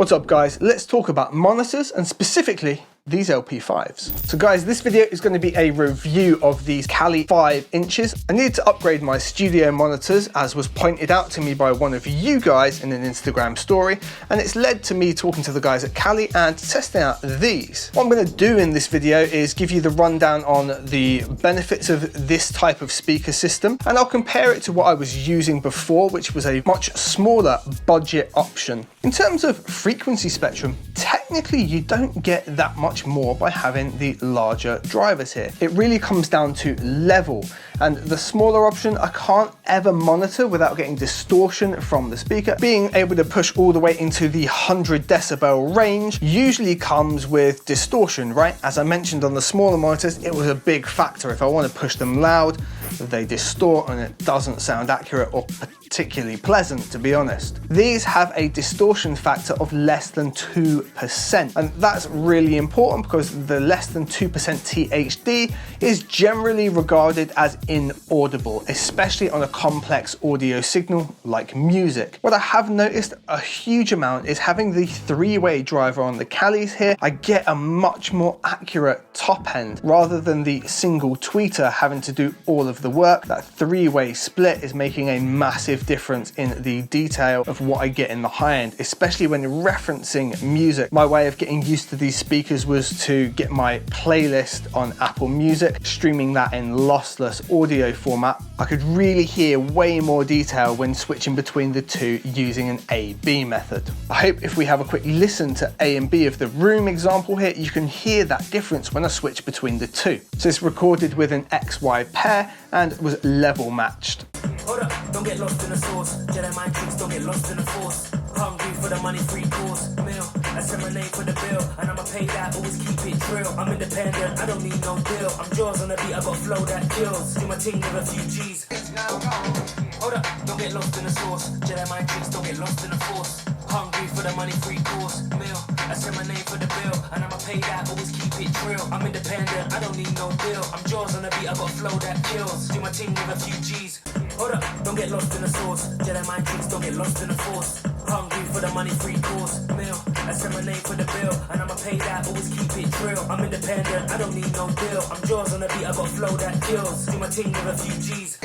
What's up guys, let's talk about monitors and specifically these LP5s. So guys, this video is going to be a review of these Kali 5 inches. I needed to upgrade my studio monitors as was pointed out to me by one of you guys in an Instagram story, and it's led to me talking to the guys at Kali and testing out these. What I'm going to do in this video is give you the rundown on the benefits of this type of speaker system, and I'll compare it to what I was using before, which was a much smaller budget option. In terms of frequency spectrum, technically you don't get that much more by having the larger drivers here. It really comes down to level, and the smaller option I can't ever monitor without getting distortion from the speaker. Being able to push all the way into the 100 decibel range usually comes with distortion, right? As I mentioned on the smaller monitors, it was a big factor. If I want to push them loud, they distort and it doesn't sound accurate or particularly pleasant, to be honest. These have a distortion factor of less than 2%, and that's really important because the less than 2% THD is generally regarded as inaudible, especially on a complex audio signal like music. What I have noticed a huge amount is having the three-way driver on the Kalis here. I get a much more accurate top end rather than the single tweeter having to do all of the work. That three-way split is making a massive difference in the detail of what I get in the high end, especially when referencing music. My way of getting used to these speakers was to get my playlist on Apple Music, streaming that in lossless audio format. I could really hear way more detail when switching between the two using an A/B method. I hope if we have a quick listen to A and B of the room example here, you can hear that difference when I switch between the two. So it's recorded with an XY pair and was level matched. Hold up, don't get lost in the sauce. Jedi mind tricks, don't get lost in the force. Hungry for the money, free course meal. I send my name for the bill, and I'ma pay that, always keep it real. I'm independent, I don't need no deal. I'm jaws on the beat, I got flow that kills. Do my team with a few G's. Hold up, don't get lost in the sauce. Jedi mind tricks, don't get lost in the force. Hungry for the money, free course meal. I send my name for the bill, and I'ma pay that, always keep it real. I'm independent, I don't need no deal. I'm jaws on the beat, I got flow that kills. Do my team with a few G's. Hold up, don't get lost in the sauce. Jedi mind tricks, don't get lost in the force. Hungry for the money, free course meal. I send my name for the bill, and I'ma pay that, always keep it real. I'm independent, I don't need no deal. I'm jaws on the beat, I got flow that kills. Do my team with a few G's.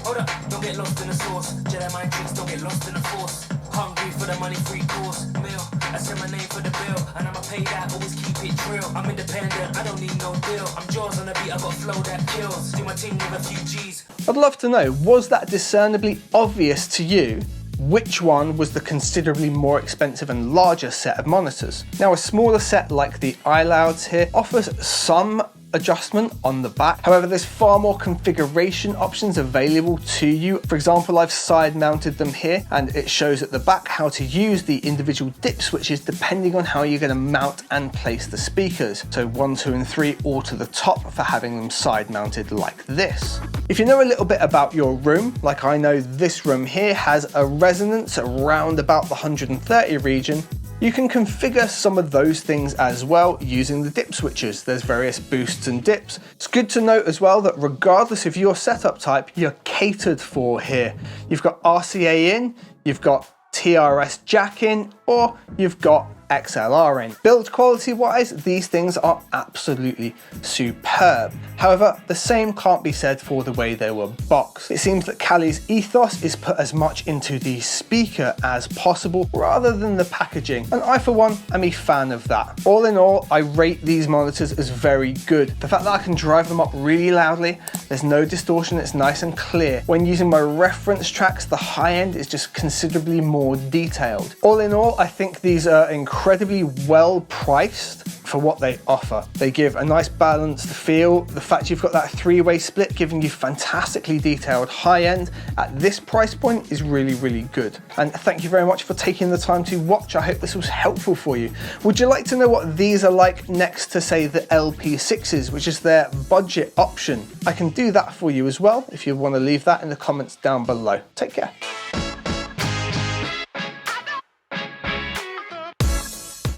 Hold up, don't get lost in the sauce. Jedi mind tricks, don't get lost in the force. Hungry for the money, free course meal. I send my name for the bill, and I'ma pay that, always keep it real. I'm independent, I don't need no deal. I'm jaws on the beat, I got flow that kills. Do my team with a few G's. I'd love to know, was that discernibly obvious to you which one was the considerably more expensive and larger set of monitors? Now, a smaller set like the iLouds here offers some adjustment on the back. However, there's far more configuration options available to you. For example, I've side mounted them here, and it shows at the back how to use the individual dip switches depending on how you're going to mount and place the speakers. So 1, 2 and 3 all to the top for having them side mounted like this. If you know a little bit about your room, like I know this room here has a resonance around about the 130 region, you can configure some of those things as well using the dip switches. There's various boosts and dips. It's good to note as well that regardless of your setup type, you're catered for here. You've got RCA in, you've got TRS jack in, or you've got XLR in. Build quality wise, these things are absolutely superb. However, the same can't be said for the way they were boxed. It seems that Kali's ethos is put as much into the speaker as possible rather than the packaging, and I for one am a fan of that. All in all, I rate these monitors as very good. The fact that I can drive them up really loudly, there's no distortion, it's nice and clear. When using my reference tracks, the high end is just considerably more detailed. All in all, I think these are incredibly well priced for what they offer. They give a nice balanced feel. The fact you've got that three-way split giving you fantastically detailed high end at this price point is really, really good. And thank you very much for taking the time to watch. I hope this was helpful for you. Would you like to know what these are like next to, say, the LP6s, which is their budget option? I can do that for you as well if you want to leave that in the comments down below. Take care.